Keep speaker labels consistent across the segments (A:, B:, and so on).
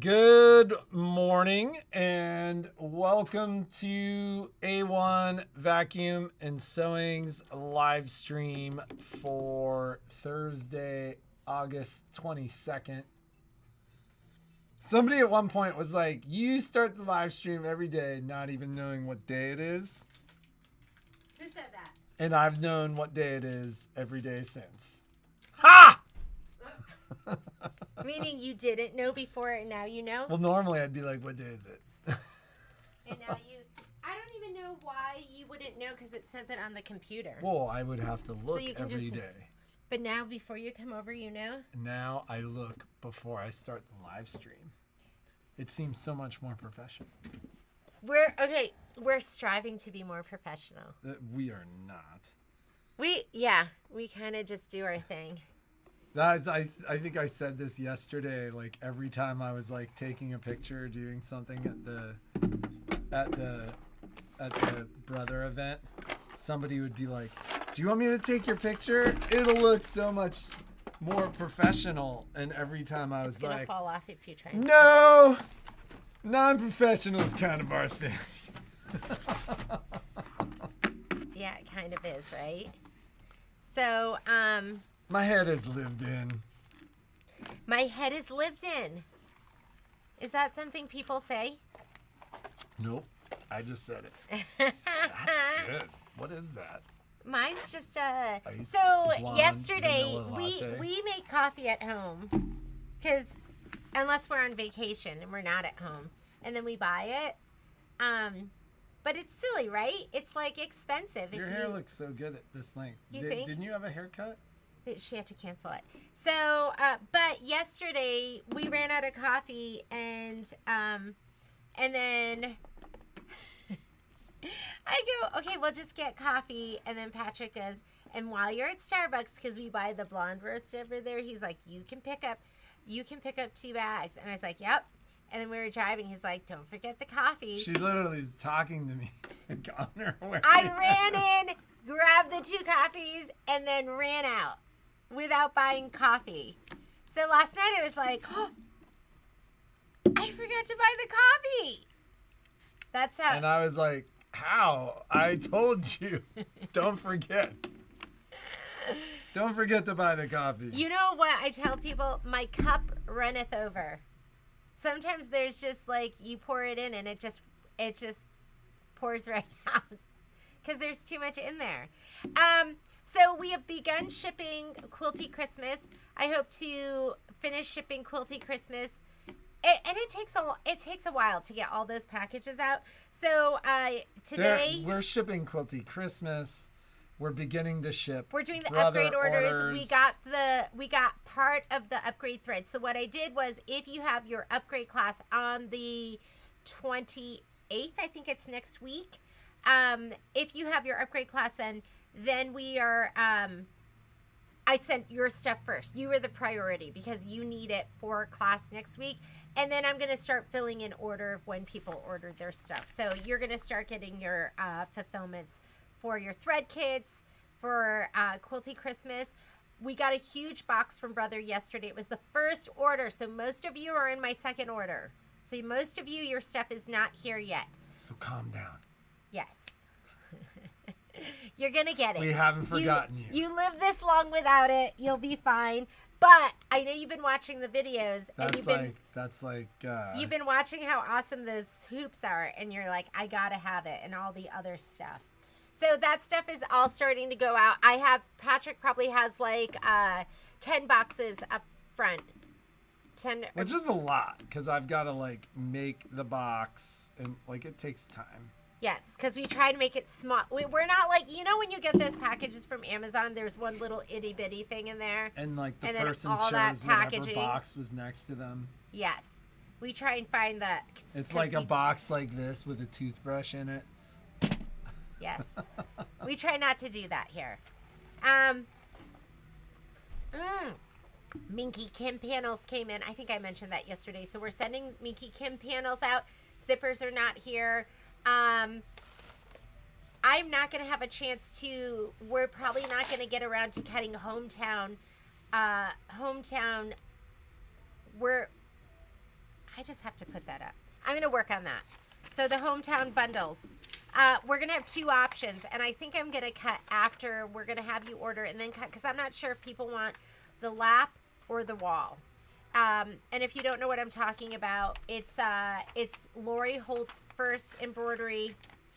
A: Good morning and welcome to A-1 Vacuum and Sewing's live stream for Thursday, August 22nd. Somebody at one point was like, you start the live stream every day not even knowing what day it is.
B: Who said that?
A: And I've known what day it is every day since. Ha!
B: Meaning you didn't know before and now you know?
A: Well, normally I'd be like, what day is it?
B: And now you... I don't even know why you wouldn't know because it says it on the computer.
A: Well, I would have to look
B: you can
A: every
B: just-
A: day.
B: But now before you come over, you know?
A: Now I look before I start the live stream. It seems so much more professional.
B: We're striving to be more professional.
A: We are not.
B: We kind of just do our thing.
A: I think I said this yesterday. Like every time I was like taking a picture, or doing something at the brother event, somebody would be like, "Do you want me to take your picture? It'll look so much more professional." And every time I was
B: It's gonna
A: like,
B: fall off if you try.
A: "No, non-professional is kind of our thing."
B: Yeah, it kind of is, right? So,
A: My head is lived in.
B: my head is lived in. Is that something people say?
A: Nope, I just said it. That's good. What is that?
B: Mine's just
A: Iced
B: so
A: blonde
B: yesterday
A: vanilla latte.
B: we make coffee at home because unless we're on vacation and we're not at home, and then we buy it. But it's silly, right? It's like expensive.
A: Your hair looks so good at this length.
B: You think?
A: Didn't you have a haircut?
B: She had to cancel it. So, but yesterday we ran out of coffee, and then I go, okay, we'll just get coffee. And then Patrick goes, and while you're at Starbucks, because we buy the blonde roast over there, he's like, you can pick up 2 bags. And I was like, yep. And then we were driving. He's like, don't forget the coffee.
A: She literally is talking to me on her way.
B: I ran in, grabbed the 2 coffees, and then ran out without buying coffee. So last night I was like, oh, I forgot to buy the coffee. That's how.
A: And I was like, how? I told you. Don't forget. Don't forget to buy the coffee.
B: You know what I tell people? My cup runneth over. Sometimes there's just like you pour it in and it just pours right out because there's too much in there. So we have begun shipping Quilty Christmas. I hope to finish shipping Quilty Christmas, and it takes a while to get all those packages out. So today
A: we're shipping Quilty Christmas. We're beginning to ship.
B: We're doing the
A: brother
B: upgrade orders. We got part of the upgrade thread. So what I did was, if you have your upgrade class on the 28th, I think it's next week. If you have your upgrade class, then we are. I sent your stuff first. You were the priority because you need it for class next week. And then I'm going to start filling in order of when people ordered their stuff. So you're going to start getting your fulfillments for your thread kits, for Quilty Christmas. We got a huge box from Brother yesterday. It was the first order, so most of you are in my second order. So most of you, your stuff is not here yet.
A: So calm down.
B: Yes. You're going to get it.
A: We haven't forgotten you.
B: You live this long without it, you'll be fine. But I know you've been watching the videos. You've been watching how awesome those hoops are, and you're like, I got to have it, and all the other stuff. So that stuff is all starting to go out. Patrick probably has like 10 boxes up front. 10.
A: Which is a lot, because I've got to like make the box, and like it takes time.
B: Yes, because we try to make it small. We're not like, you know when you get those packages from Amazon, there's one little itty bitty thing in there.
A: And like the
B: and
A: person
B: all that
A: chose whatever
B: packaging.
A: box was next to them.
B: Yes. We try and find that.
A: It's like a box like this with a toothbrush in it.
B: Yes. We try not to do that here. Minky Kim panels came in. I think I mentioned that yesterday. So we're sending Minky Kim panels out. Zippers are not here. I'm not going to have a chance to, we're probably not going to get around to cutting Hometown. I just have to put that up. I'm going to work on that. So the hometown bundles. We're going to have 2 options, and I think I'm going to cut after we're going to have you order and then cut, because I'm not sure if people want the lap or the wall. And if you don't know what I'm talking about, it's Lori Holt's first embroidery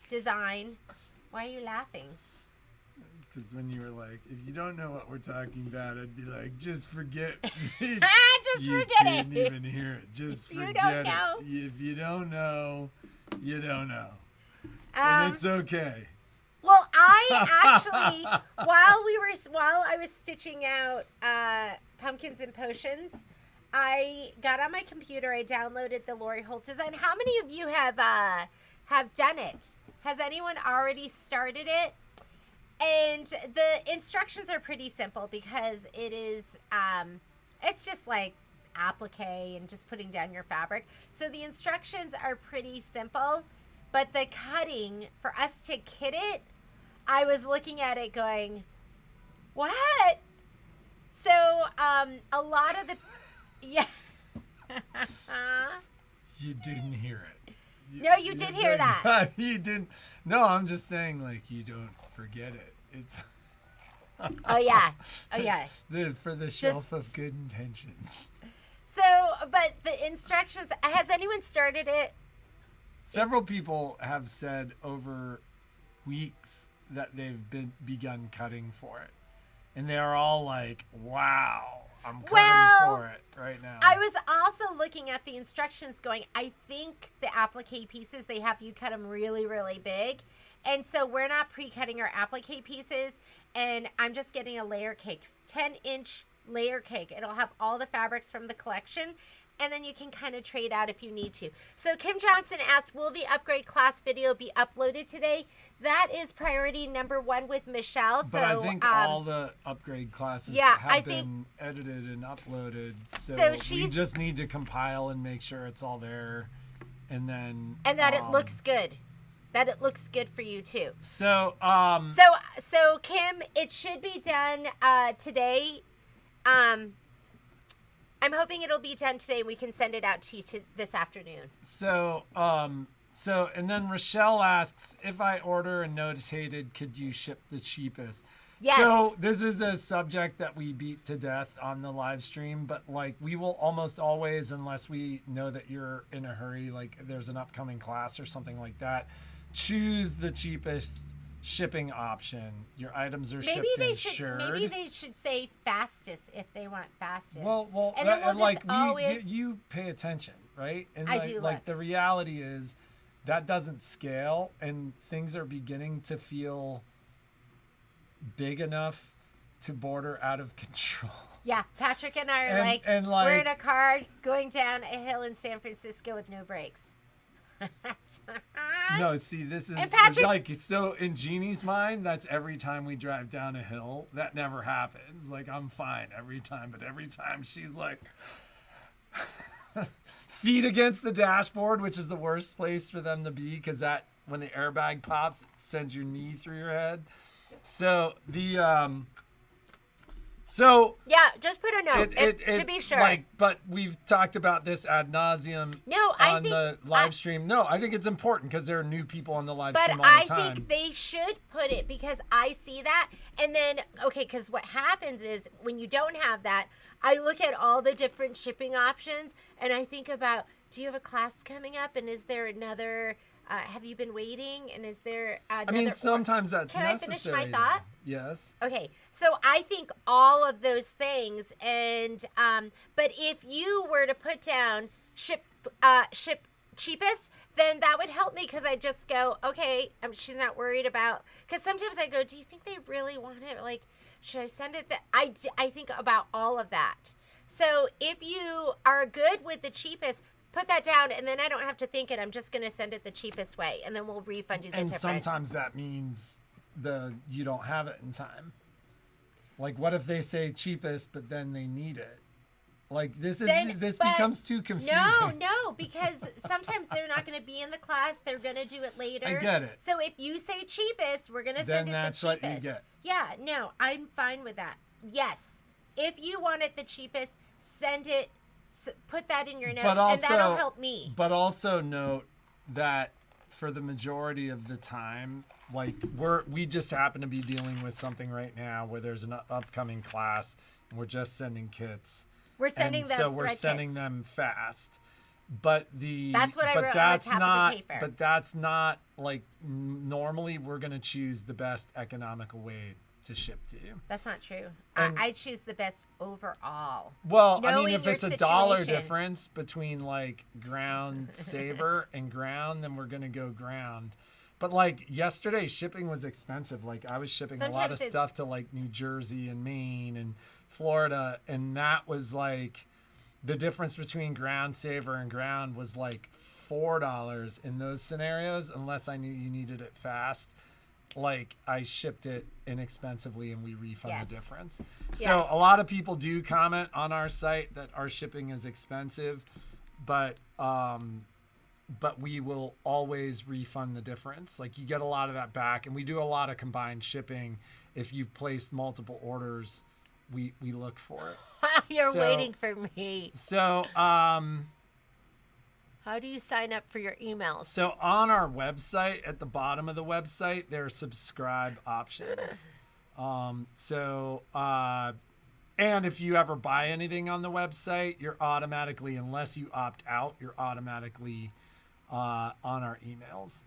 B: design. Why are you laughing?
A: Because when you were like, if you don't know what we're talking about, I'd be like, just forget it.
B: Just
A: you
B: forget
A: didn't
B: it.
A: even hear it. Just
B: If you
A: forget
B: don't know.
A: it. If you don't know, you don't know.
B: Um,
A: And it's okay.
B: Well, I actually, while I was stitching out pumpkins and potions, I got on my computer. I downloaded the Lori Holt design. How many of you have done it? Has anyone already started it? And the instructions are pretty simple because it is, it's just like applique and just putting down your fabric. So the instructions are pretty simple, but the cutting, for us to kit it, I was looking at it going, what? So a lot of the, yeah.
A: You didn't hear it.
B: No, you did hear that.
A: You didn't. No, I'm just saying, like, you don't forget it. It's.
B: Oh yeah. Oh yeah.
A: For the shelf of good intentions.
B: So, but the instructions, has anyone started it?
A: Several people have said over weeks that they've begun cutting for it. And they're all like, wow, I'm cutting for it right now.
B: I was also looking at the instructions going, I think the applique pieces, they have you cut them really, really big. And so we're not pre-cutting our applique pieces. And I'm just getting a layer cake, 10-inch layer cake. It'll have all the fabrics from the collection. And then you can kind of trade out if you need to. So Kim Johnson asked, will the upgrade class video be uploaded today? That is priority number 1 with Michelle.
A: But I think all the upgrade classes have been edited and uploaded. So we just need to compile and make sure it's all there. And then...
B: And that it looks good. That it looks good for you too.
A: So,
B: So Kim, it should be done today. I'm hoping it'll be done today. We can send it out to you this afternoon.
A: So, and then Rochelle asks, if I order and notated, could you ship the cheapest?
B: Yes.
A: So this is a subject that we beat to death on the live stream, but like we will almost always, unless we know that you're in a hurry, like there's an upcoming class or something like that, choose the cheapest shipping option. Your items are shipped insured.
B: Maybe they should say fastest if they want fastest.
A: Well,
B: and then we'll
A: like
B: always...
A: you pay attention, right? And
B: I do.
A: Like the reality is that doesn't scale, and things are beginning to feel big enough to border out of control.
B: Yeah, Patrick and I are
A: and
B: we're in a car going down a hill in San Francisco with no brakes.
A: No, see, this is like, so in Jeannie's mind, that's every time we drive down a hill. That never happens. Like, I'm fine every time, but every time she's like feet against the dashboard, which is the worst place for them to be, because that, when the airbag pops, it sends your knee through your head. So
B: yeah, just put a note to be sure.
A: Like, but we've talked about this ad nauseum on the live stream. No, I think it's important because there are new people on the live stream all the time.
B: But I think they should put it, because I see that, and then because what happens is when you don't have that, I look at all the different shipping options and I think about, do you have a class coming up, and is there another? Have you been waiting? And is there another... I mean,
A: sometimes that's
B: necessary. Can I finish my thought?
A: Yes.
B: Okay. So I think all of those things, and but if you were to put down ship cheapest, then that would help me, because I just go, okay, she's not worried about... Because sometimes I go, do you think they really want it? Like, should I send it? I think about all of that. So if you are good with the cheapest, put that down, and then I don't have to think it. I'm just going to send it the cheapest way, and then we'll refund you the difference.
A: And sometimes that means you don't have it in time. Like, what if they say cheapest, but then they need it? Like, this becomes too confusing.
B: No, because sometimes they're not going to be in the class. They're going to do it later.
A: I get it.
B: So if you say cheapest, we're going to send it the cheapest. Then that's what you get. Yeah, no, I'm fine with that. Yes. If you want it the cheapest, send it put that in your notes,
A: But also,
B: and that'll help me.
A: But also note that for the majority of the time, like we just happen to be dealing with something right now where there's an upcoming class and we're just sending kits.
B: We're sending them.
A: So we're sending them fast. But
B: that's what I wrote on the top of the paper.
A: But that's not like normally we're gonna choose the best economical way to ship to you.
B: That's not true. I choose the best overall.
A: Well, I mean, if it's a $1 difference between like ground saver and ground, then we're gonna go ground. But like yesterday, shipping was expensive. Like I was shipping a lot of stuff to like New Jersey and Maine and Florida, and that was like the difference between ground saver and ground was like $4 in those scenarios, unless I knew you needed it fast. Like I shipped it inexpensively and we refund the difference. So a lot of people do comment on our site that our shipping is expensive, but we will always refund the difference. Like you get a lot of that back, and we do a lot of combined shipping. If you've placed multiple orders, we look for it.
B: You're waiting for me.
A: So,
B: how do you sign up for your emails?
A: So on our website, at the bottom of the website, there are subscribe options. And if you ever buy anything on the website, you're automatically, unless you opt out, you're automatically on our emails.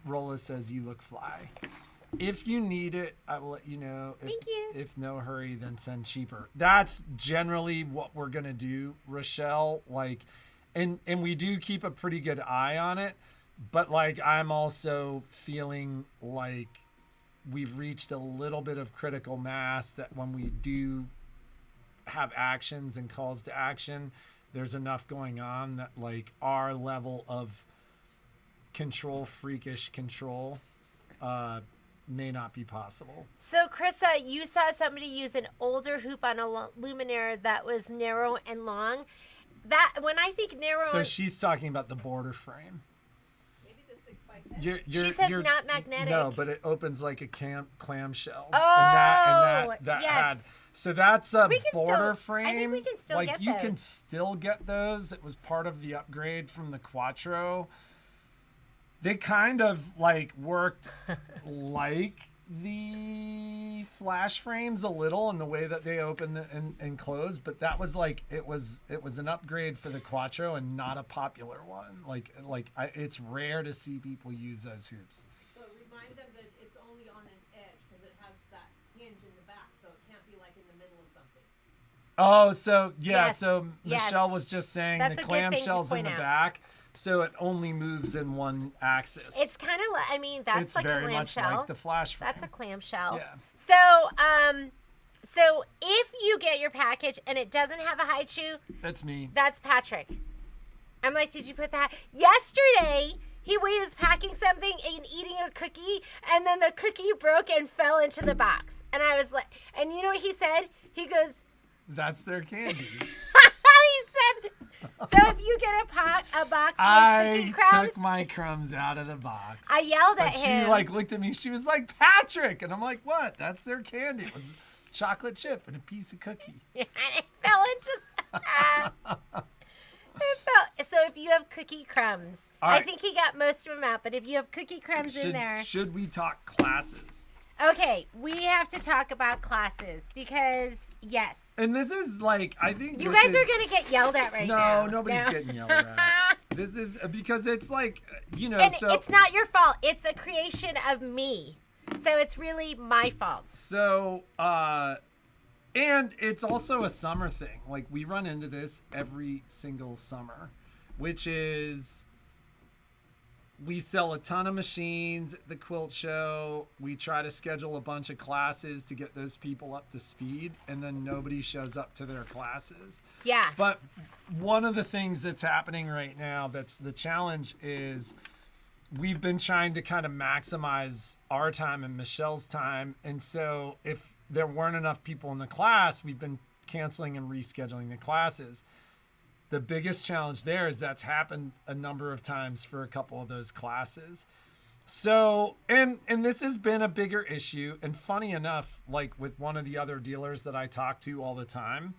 A: Rolla says you look fly. If you need it, I will let you know.
B: Thank you.
A: If no hurry, then send cheaper. That's generally what we're gonna do, Rochelle. Like, and we do keep a pretty good eye on it. But like, I'm also feeling like we've reached a little bit of critical mass that when we do have actions and calls to action, there's enough going on that like our level of freakish control, may not be possible.
B: So, Krissa, you saw somebody use an older hoop on a luminaire that was narrow and long. That when I think narrow,
A: so she's talking about the border frame.
C: Maybe the 6x10.
B: She says not magnetic.
A: No, but it opens like a clamshell.
B: Oh,
A: and that
B: yes.
A: had. So that's a border frame.
B: I think we can still get those.
A: Like you can still get those. It was part of the upgrade from the Quattro. They kind of like worked like the flash frames a little in the way that they open and close, but that was like it was an upgrade for the Quattro and not a popular one. It's rare to see people use those hoops.
C: So remind them that it's only on an edge because it has that hinge in the back, so it can't be like in the middle of something.
A: Oh, so yeah,
B: yes.
A: so Michelle was just saying
B: that's
A: the
B: a good thing to
A: clamshell's in the
B: point out.
A: back. So it only moves in one axis.
B: It's kind of like, I mean, that's
A: it's
B: like a
A: very much
B: clamshell.
A: like the flash frame.
B: That's a clamshell.
A: Yeah.
B: So if you get your package and it doesn't have a hide shoe,
A: That's me.
B: that's Patrick. I'm like, did you put that? Yesterday, he was packing something and eating a cookie, and then the cookie broke and fell into the box. And I was like, and you know what he said? He goes,
A: That's their candy.
B: he said, so if you get a box with cookie crumbs.
A: I took my crumbs out of the box.
B: I yelled at
A: But
B: him.
A: she like looked at me. She was like, Patrick. And I'm like, what? That's their candy. It was chocolate chip and a piece of cookie.
B: And it fell into So if you have cookie crumbs,
A: All right.
B: I think he got most of them out, but if you have cookie crumbs in there.
A: Should we talk classes?
B: Okay, we have to talk about classes because, yes.
A: And this is like, I think
B: You guys are going to get yelled at now.
A: No, nobody's getting yelled at. This is because it's like,
B: And it's not your fault. It's a creation of me. So it's really my fault.
A: So, and it's also a summer thing. Like we run into this every single summer, which is we sell a ton of machines at the quilt show. We try to schedule a bunch of classes to get those people up to speed, and then nobody shows up to their classes.
B: Yeah.
A: But one of the things that's happening right now that's the challenge is we've been trying to kind of maximize our time and Michelle's time. And so if there weren't enough people in the class, we've been canceling and rescheduling the classes. The biggest challenge there is that's happened a number of times for a couple of those classes. So, and this has been a bigger issue. And funny enough, like with one of the other dealers that I talk to all the time,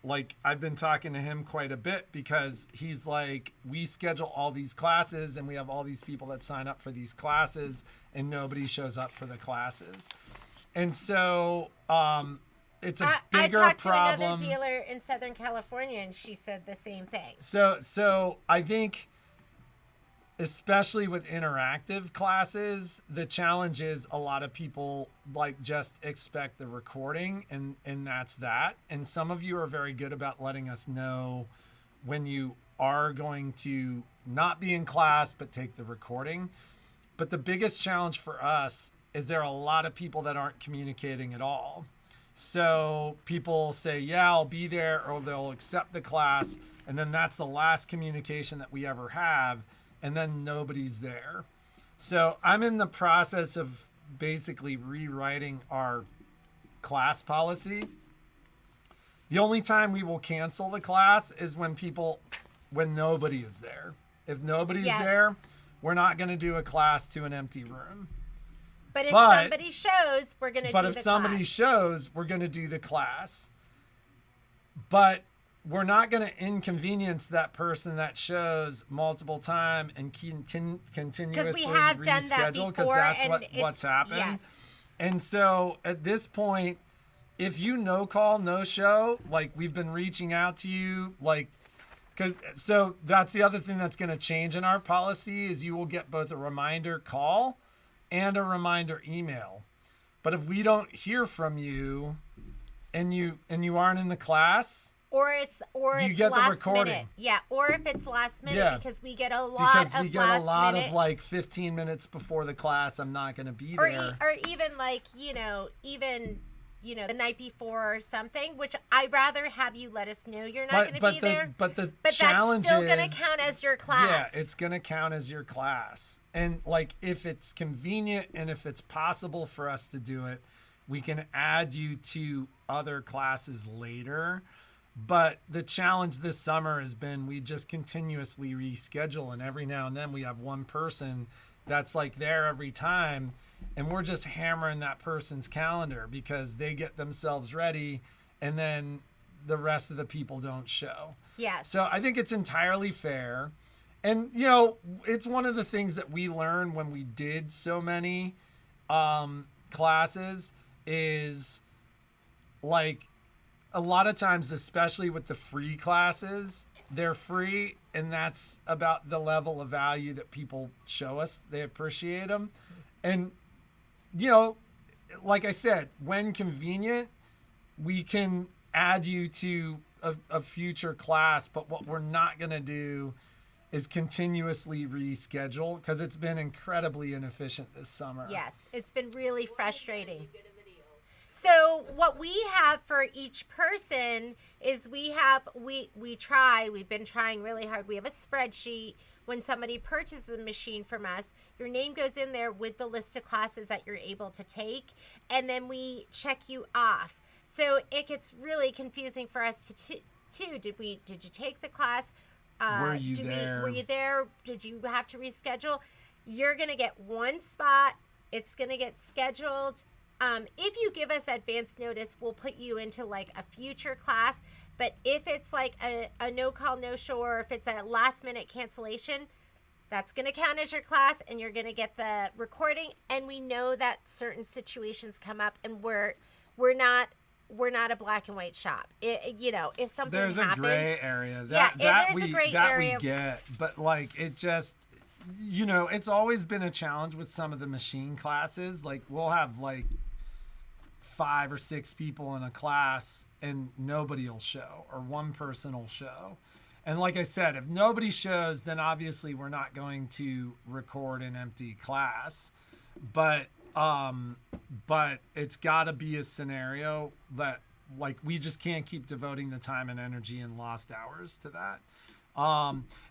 A: like I've been talking to him quite a bit because he's like, we schedule all these classes and we have all these people that sign up for these classes and nobody shows up for the classes. And so it's a bigger
B: I talked
A: problem.
B: to another dealer in Southern California and she said the same thing.
A: So I think, especially with interactive classes, the challenge is a lot of people like just expect the recording and that's that. And some of you are very good about letting us know when you are going to not be in class but take the recording. But the biggest challenge for us is there are a lot of people that aren't communicating at all. So people say, yeah, I'll be there, or they'll accept the class, and then that's the last communication that we ever have, and then nobody's there. So I'm in the process of basically rewriting our class policy. The only time we will cancel the class is when nobody is there. If nobody's there, we're not going to do a class to an empty room.
B: But if somebody shows, we're going to do the class.
A: But if somebody shows, we're going to do the class. But we're not going to inconvenience that person that shows multiple times and continuously
B: because we have done that
A: reschedule,
B: before,
A: that's
B: and
A: what's happened.
B: Yes.
A: And so at this point, if you no call, no show, like we've been reaching out to you, like, so that's the other thing that's going to change in our policy is you will get both a reminder call and a reminder email. But if we don't hear from you and you aren't in the class,
B: or it's
A: get the
B: last
A: recording.
B: minute. Yeah, or if it's last minute,
A: Yeah.
B: because we get a lot
A: of like 15 minutes before the class, I'm not going to be there.
B: Or even like, the night before or something, which I'd rather have you let us know you're not going to be there.
A: But the
B: But
A: challenge
B: that's still
A: is,
B: going to count as your class.
A: Yeah, it's going to count as your class. And like if it's convenient and if it's possible for us to do it, we can add you to other classes later. But the challenge this summer has been we just continuously reschedule, and every now and then we have one person that's like there every time, and we're just hammering that person's calendar because they get themselves ready and then the rest of the people don't show.
B: Yes.
A: So I think it's entirely fair. And, it's one of the things that we learned when we did so many classes is like a lot of times, especially with the free classes, they're free. And that's about the level of value that people show us. They appreciate them. And, like I said, when convenient, we can add you to a future class. But what we're not going to do is continuously reschedule because it's been incredibly inefficient this summer.
B: Yes, it's been really frustrating. So what we have for each person is we've been trying really hard. We have a spreadsheet. When somebody purchases a machine from us, your name goes in there with the list of classes that you're able to take, and then we check you off. So it gets really confusing for us to did you take the class?
A: Were you there?
B: Were you there? Did you have to reschedule? You're going to get one spot. It's going to get scheduled. If you give us advance notice, we'll put you into like a future class. But if it's like a no call, no show, or if it's a last minute cancellation, that's going to count as your class and you're going to get the recording. And we know that certain situations come up and we're not a black and white shop. If something
A: there's
B: happens,
A: a gray area.
B: There's a gray area.
A: We get, but like it just, it's always been a challenge with some of the machine classes. Like we'll have like 5 or 6 people in a class and nobody will show, or one person will show. And like I said, if nobody shows, then obviously we're not going to record an empty class. But it's got to be a scenario that like we just can't keep devoting the time and energy and lost hours to that.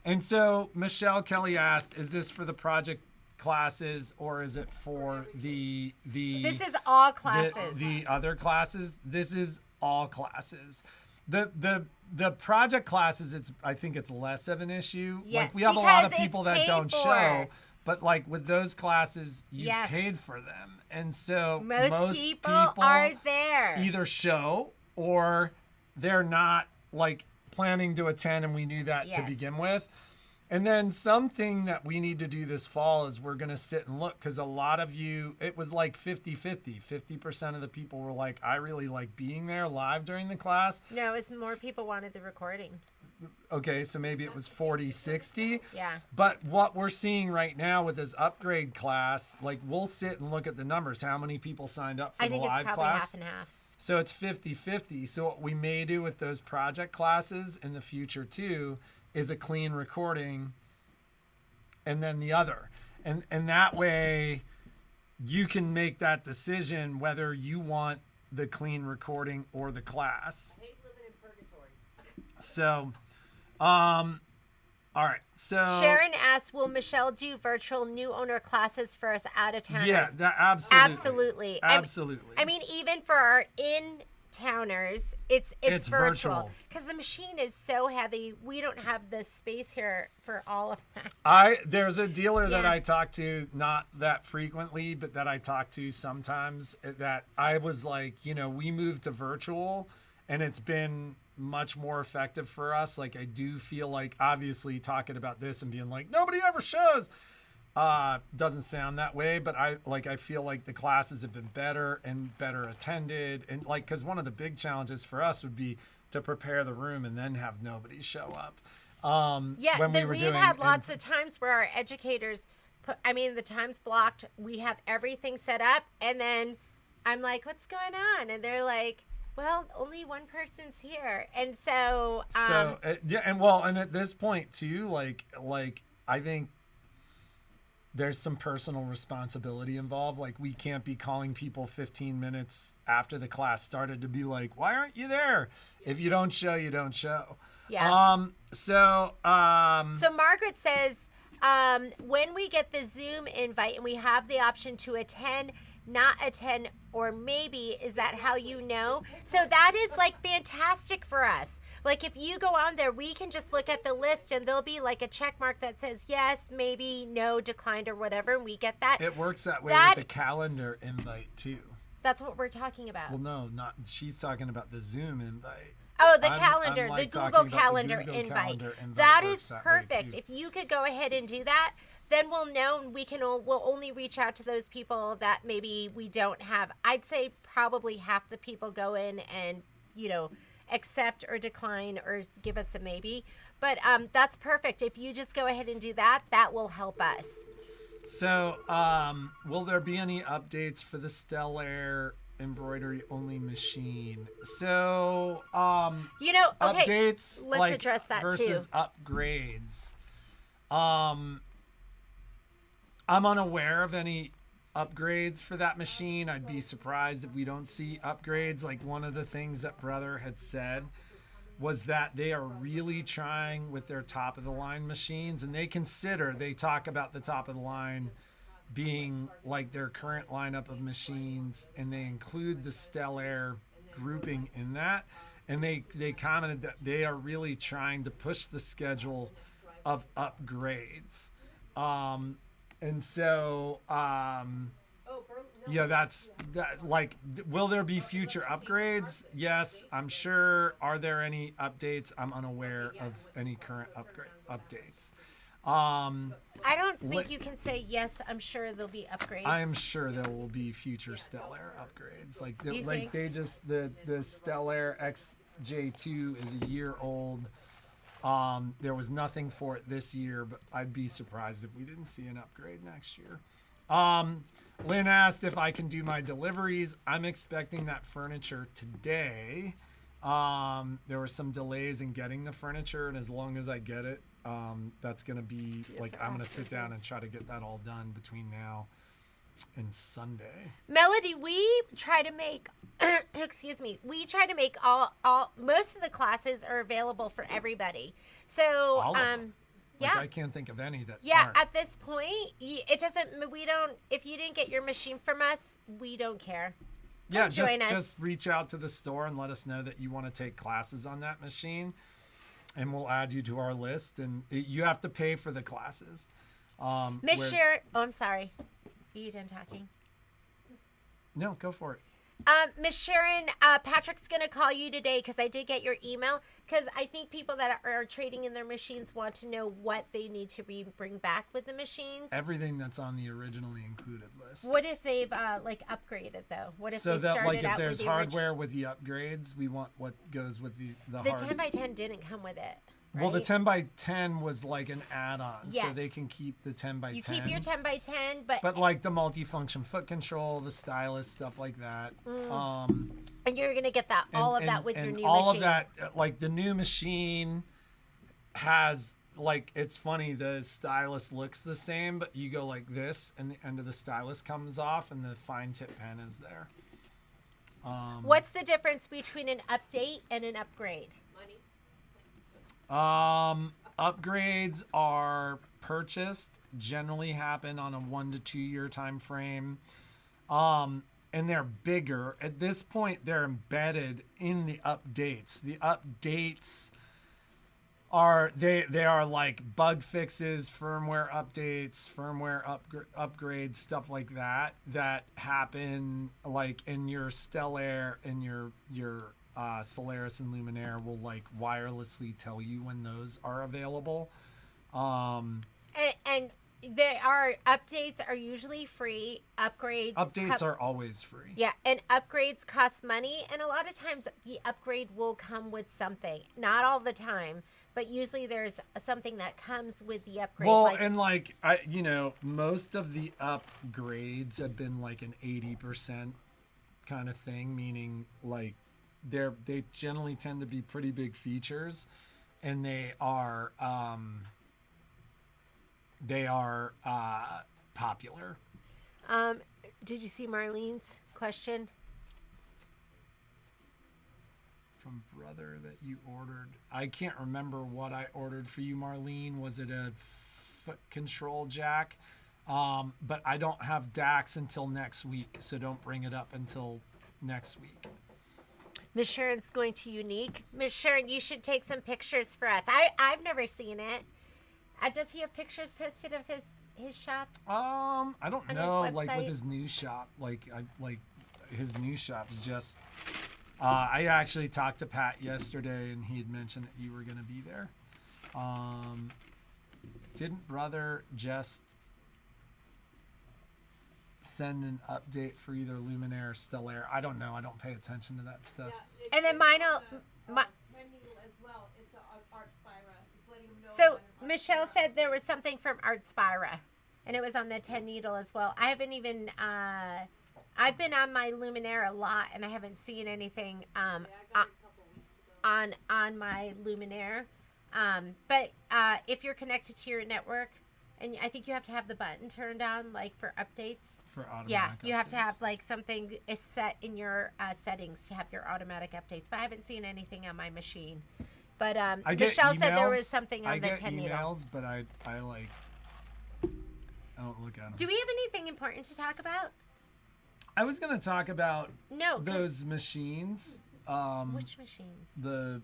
A: And so Michelle Kelly asked, is this for the project classes or is it for the
B: This is all classes.
A: The other classes? This is all classes. The project classes, I think it's less of an issue.
B: Yes,
A: like we have a lot of people that don't show, but like with those classes, you paid for them. And so most people
B: are there.
A: either show or they're not like planning to attend, and we knew that to
B: Yes.
A: begin with. And then something that we need to do this fall is we're going to sit and look, because a lot of you, it was like 50-50. 50% of the people were like, I really like being there live during the class.
B: No, it's more people wanted the recording.
A: Okay, so maybe it was 40-60.
B: Yeah.
A: But what we're seeing right now with this upgrade class, like we'll sit and look at the numbers. How many people signed up for
B: I
A: the
B: think it's
A: live
B: probably
A: class?
B: half and half.
A: So it's 50-50. So what we may do with those project classes in the future too is a clean recording and then the other. And that way you can make that decision whether you want the clean recording or the class.
C: I hate living in purgatory.
A: So all right. So
B: Sharon asks, will Michelle do virtual new owner classes for us out of towners?
A: yeah, that absolutely.
B: Absolutely.
A: Absolutely.
B: I mean, even for our in-towners, it's
A: It's
B: virtual.
A: virtual.
B: Because the machine is so heavy, we don't have the space here for all of that.
A: There's a dealer that
B: Yeah.
A: I talk to, not that frequently, but that I talk to sometimes, that I was like, we moved to virtual and it's been much more effective for us. Like, I do feel like, obviously talking about this and being like, nobody ever shows, doesn't sound that way, but I feel like the classes have been better and better attended. And like, cause one of the big challenges for us would be to prepare the room and then have nobody show up.
B: Yeah,
A: when we were
B: we've
A: doing,
B: had lots of times where our educators put, the time's blocked, we have everything set up, and then I'm like, what's going on? And they're like, well, only one person's here. And so,
A: yeah, and at this point too, like I think there's some personal responsibility involved. Like, we can't be calling people 15 minutes after the class started to be like, why aren't you there? If you don't show, you don't show.
B: Yeah.
A: So
B: Margaret says, when we get the Zoom invite and we have the option to attend, not attend, or maybe, is that how you know? So that is like fantastic for us. Like, if you go on there, we can just look at the list and there'll be like a check mark that says yes, maybe, no, declined, or whatever, and we get that.
A: it works that way
B: That-
A: with the calendar invite too.
B: That's what we're talking about.
A: Well, no, not, she's talking about the Zoom invite.
B: Oh, the
A: I'm
B: calendar,
A: like
B: the
A: talking
B: Google
A: about the
B: Calendar
A: Google
B: invite.
A: Calendar invite
B: That
A: works
B: is
A: that way,
B: perfect.
A: too.
B: If you could go ahead and do that, then we'll know, and we'll only reach out to those people that maybe we don't have. I'd say probably half the people go in and, accept or decline or give us a maybe. But that's perfect. If you just go ahead and do that, that will help us.
A: So, will there be any updates for the Stellair embroidery only machine? So,
B: Okay,
A: updates,
B: let's
A: like,
B: address that
A: versus
B: too.
A: upgrades. I'm unaware of any upgrades for that machine. I'd be surprised if we don't see upgrades. Like, one of the things that Brother had said was that they are really trying with their top of the line machines, and they talk about the top of the line being like their current lineup of machines, and they include the Stellair grouping in that. And they commented that they are really trying to push the schedule of upgrades. And so, yeah, that's that. Like, will there be future upgrades? Yes, I'm sure. Are there any updates? I'm unaware of any current updates.
B: I don't think you can say yes. I'm sure there'll be upgrades.
A: I am sure there will be future Stellair upgrades. Like,
B: You think?
A: they just the Stellair XJ2 is a year old. There was nothing for it this year, but I'd be surprised if we didn't see an upgrade next year. Lynn asked if I can do my deliveries. I'm expecting that furniture today. There were some delays in getting the furniture, and as long as I get it, that's going to be like, I'm going to sit down and try to get that all done between now and Sunday.
B: Melody, we try to make excuse me, we try to make all most of the classes are available for everybody. So
A: All of them. Like,
B: yeah.
A: I can't think of any that
B: Yeah,
A: aren't.
B: at this point, it doesn't. We don't. If you didn't get your machine from us, we don't care.
A: Yeah,
B: join us.
A: just reach out to the store and let us know that you want to take classes on that machine, and we'll add you to our list. And you have to pay for the classes.
B: Miss
A: where-
B: Sharon, oh, I'm sorry. Are you done talking?
A: No, go for it.
B: Miss Sharon, Patrick's gonna call you today because I did get your email. Because I think people that are trading in their machines want to know what they need to bring back with the machines.
A: Everything that's on the originally included list.
B: What if they've like upgraded though? What if
A: So
B: they
A: that
B: started
A: like if
B: out
A: there's
B: with the
A: hardware with the upgrades, we want what goes with the
B: The
A: hard.
B: 10x10 didn't come with it. Right?
A: Well, the 10x10 was like an add-on, so
B: Yes.
A: they can keep the 10x10.
B: You keep your 10x10, but
A: like the multifunction foot control, the stylus, stuff like that.
B: and you're gonna get that all of that with your new
A: all
B: machine.
A: of that, like the new machine has like, it's funny, the stylus looks the same, but you go like this, and the end of the stylus comes off, and the fine tip pen is there.
B: What's the difference between an update and an upgrade?
C: Money.
A: Upgrades are purchased, generally happen on a 1 to 2 year time frame. And they're bigger. At this point, they're embedded in the updates. The updates are they are like bug fixes, firmware updates, firmware upgrades, stuff like that happen like in your Stellaire and your Solaris and Luminaire will like wirelessly tell you when those are available.
B: And there are updates are usually free. Upgrades
A: Are always free.
B: Yeah, and upgrades cost money, and a lot of times the upgrade will come with something. Not all the time, but usually there's something that comes with the upgrade.
A: Well, and like most of the upgrades have been like an 80% kind of thing, meaning like they generally tend to be pretty big features, and they are popular.
B: Did you see Marlene's question?
A: From brother that you ordered. I can't remember what I ordered for you, Marlene. Was it a foot control jack? But I don't have DAX until next week, so don't bring it up until next week.
B: Miss Sharon's going to Unique. Miss Sharon, you should take some pictures for us. I've never seen it. Does he have pictures posted of his shop?
A: I don't
B: On
A: know.
B: his
A: Like with
B: website?
A: his new shop, his new shop's just. I actually talked to Pat yesterday, and he had mentioned that you were going to be there. Didn't brother just send an update for either Luminaire or Stellaire? I don't know. I don't pay attention to that stuff.
B: And then mine will.
C: Ten needle as well. It's a Art Spira. It's letting them know.
B: So
C: when
B: Michelle said there was something from Art Spira, and it was on the 10 needle as well. I haven't even. I've been on my Luminaire a lot, and I haven't seen anything
C: I got it a couple weeks ago.
B: on my Luminaire. But if you're connected to your network, and I think you have to have the button turned on, like for updates.
A: For automatic
B: Yeah, you have to
A: updates.
B: have like something is set in your settings to have your automatic updates. But I haven't seen anything on my machine. But
A: I get
B: Michelle said there
A: emails-
B: was something on
A: I
B: the
A: get
B: 10 needle.
A: emails, but I like. I don't look at them.
B: Do we have anything important to talk about?
A: I was gonna talk about
B: No. 'cause-
A: those machines.
B: Which machines?
A: The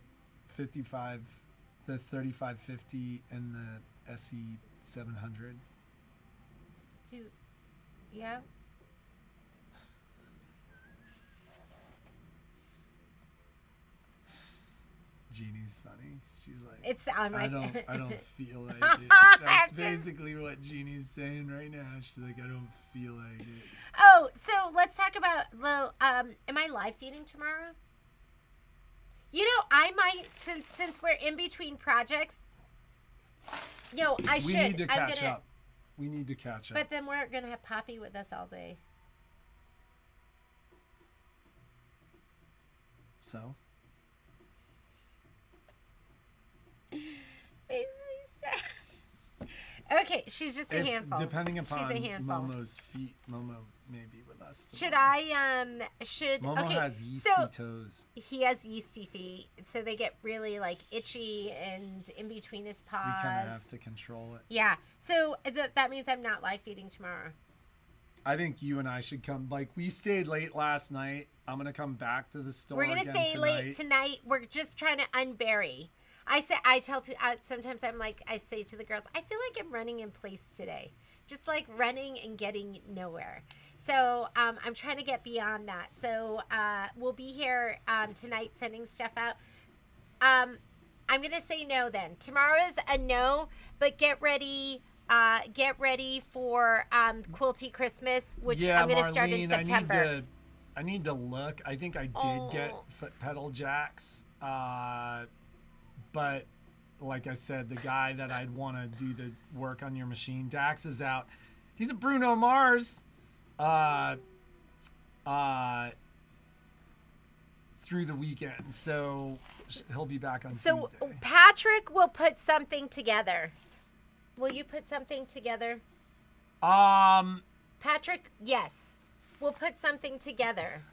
A: 55, the 3550, and the SE 700.
B: Yeah.
A: Jeannie's funny. She's like,
B: It's on my.
A: I don't feel like it. That's
B: Just-
A: basically what Jeannie's saying right now. She's like, I don't feel like it.
B: Oh, so let's talk about the. Am I live feeding tomorrow? You know, I might since we're in between projects. I should.
A: We need to
B: I'm
A: catch
B: gonna,
A: up. We need to catch up.
B: But then we're gonna have Poppy with us all day.
A: So
B: Makes me sad. Okay, she's just a handful.
A: depending upon
B: she's a handful.
A: Momo's feet, Momo may be with us.
B: Should
A: tomorrow.
B: I should
A: Momo
B: okay
A: has yeasty
B: so
A: toes.
B: he has yeasty feet, so they get really like itchy and in between his paws.
A: We kind of have to control it.
B: Yeah, so that means I'm not live feeding tomorrow.
A: I think you and I should come. Like, we stayed late last night. I'm gonna come back to the store.
B: We're gonna
A: again
B: stay
A: tonight.
B: late tonight. We're just trying to unbury. I tell people sometimes I say to the girls, I feel like I'm running in place today, just like running and getting nowhere. So I'm trying to get beyond that. So we'll be here tonight sending stuff out. I'm gonna say no then. Tomorrow is a no, but get ready. Get ready for Quilty Christmas, which I'm gonna start in September.
A: I need to look. I think I did get foot pedal jacks, but like I said, the guy that I'd want to do the work on your machine, Dax, is out. He's at Bruno Mars. Through the weekend, so he'll be back on Tuesday.
B: Patrick will put something together. Will you put something together? Patrick, yes, we'll put something together.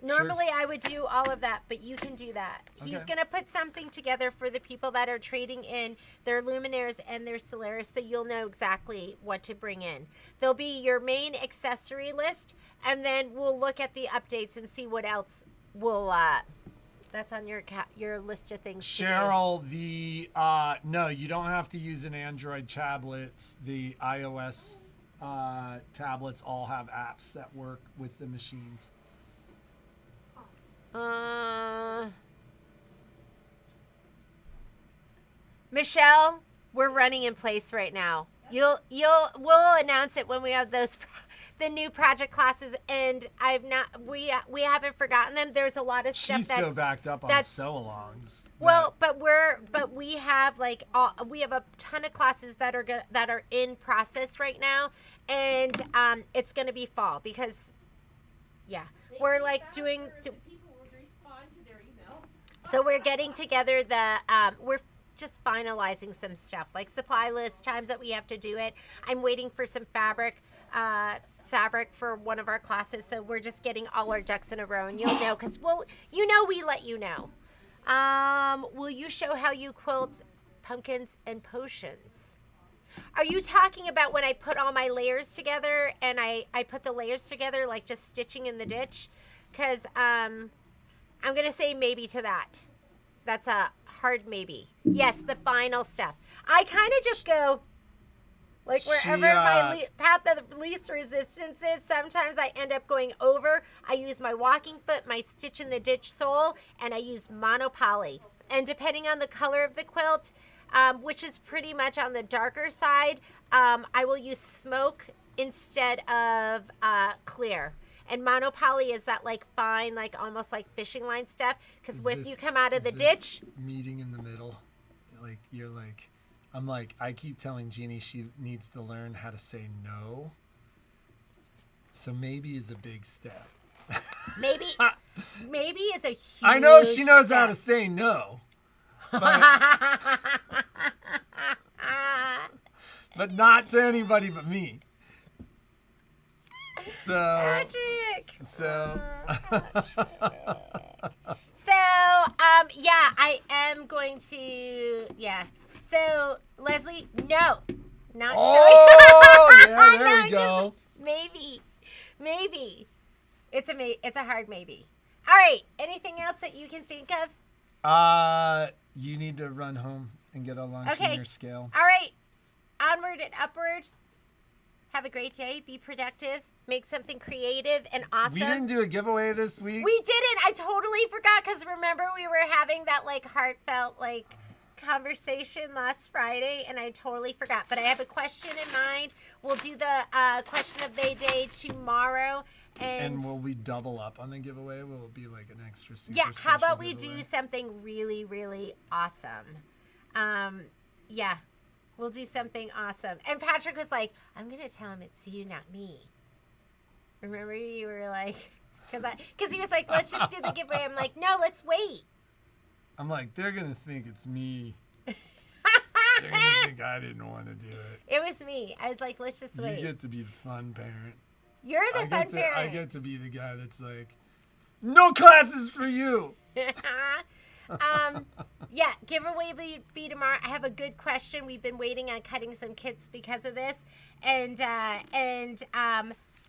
B: Normally, I would do all of that, but you can do that. Okay. He's going to put something together for the people that are trading in their Luminaires and their Solaris, so you'll know exactly what to bring in. There'll be your main accessory list, and then we'll look at the updates and see what else will that's on your list of things.
A: Cheryl, no, you don't have to use an Android tablets. The iOS tablets all have apps that work with the machines.
B: Michelle, we're running in place right now. We'll announce it when we have the new project classes, and we haven't forgotten them. There's a lot of stuff
A: She's so backed up on sew-alongs.
B: Well, but we have we have a ton of classes that are in process right now, and it's going to be fall because we're doing. So we're getting together we're just finalizing some stuff like supply list, times that we have to do it. I'm waiting for some fabric for one of our classes, so we're just getting all our ducks in a row, and you'll know because we let you know. Will you show how you quilt pumpkins and potions? Are you talking about when I put all my layers together and I put the layers together like just stitching in the ditch? Because I'm gonna say maybe to that. That's a hard maybe. Yes, the final stuff. I kind of just go wherever my path of least resistance is. Sometimes I end up going over. I use my walking foot, my stitch in the ditch sole, and I use monopoly. And depending on the color of the quilt, which is pretty much on the darker side, I will use smoke instead of clear. And monopoly is that fine, almost like fishing line stuff. Because if you come out of the ditch,
A: meeting in the middle, I keep telling Jeannie she needs to learn how to say no. So maybe is a big step.
B: Maybe is a huge
A: I know she knows
B: step.
A: how to say no. But not to anybody but me. So
B: Patrick. I am going to So Leslie, no, not
A: showing. Yeah, there we go.
B: Maybe. It's a hard maybe. All right. Anything else that you can think of?
A: You need to run home and get a lunch in your scale.
B: All right. Onward and upward. Have a great day. Be productive. Make something creative and awesome.
A: We didn't do a giveaway this week.
B: We didn't. I totally forgot because remember we were having that heartfelt conversation last Friday, and I totally forgot. But I have a question in mind. We'll do the question of the day tomorrow. And will we double up on the giveaway? Will it be an extra super special how about we giveaway? Do something really, really awesome? We'll do something awesome. And Patrick was like, I'm going to tell him it's you, not me. Remember you were like, because he was like, let's just do the giveaway. I'm like, no, let's wait. I'm like, they're going to think it's me. They're going to think I didn't want to do it. It was me. I was like, let's just wait. You get to be the fun parent. You're the fun parent. I get to be the guy that's like, no classes for you. Giveaway will be tomorrow. I have a good question. We've been waiting on cutting some kits because of this.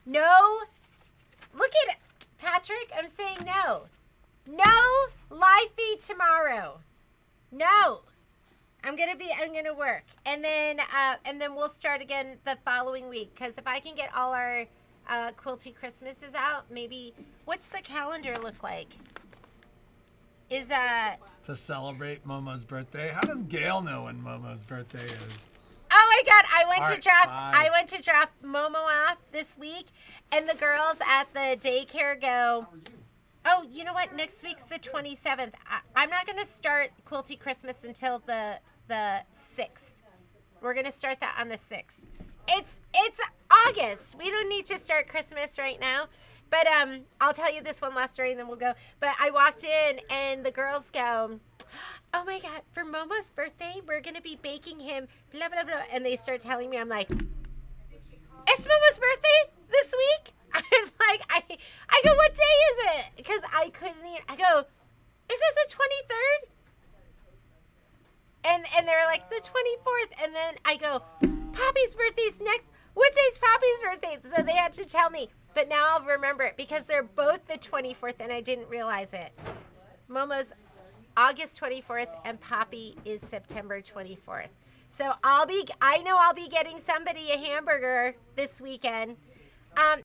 B: No. Look at it, Patrick. I'm saying no. No live feed tomorrow. No. I'm gonna work. And then we'll start again the following week. Because if I can get all our Quilty Christmas is out. Maybe, what's the calendar look like? Is
A: To celebrate Momo's birthday. How does Gail know when Momo's birthday is?
B: oh my God, I went
A: Alright,
B: to drop.
A: bye.
B: I went to drop Momo off this week, and the girls at the daycare go, oh, you know what? Next week's the 27th. I'm not gonna start Quilty Christmas until the 6th. We're gonna start that on the 6th. It's August. We don't need to start Christmas right now. But I'll tell you this one last story and then we'll go. But I walked in and the girls go, oh my God, for Momo's birthday, we're going to be baking him, blah, blah, blah. And they start telling me, I'm like, it's Momo's birthday this week? I was like, I go, what day is it? Because I couldn't eat. I go, is it the 23rd? And they're like, the 24th. And then I go, Poppy's birthday's next. What day's Poppy's birthday? So they had to tell me. But now I'll remember it because they're both the 24th and I didn't realize it. Momo's August 24th and Poppy is September 24th. So I know I'll be getting somebody a hamburger this weekend.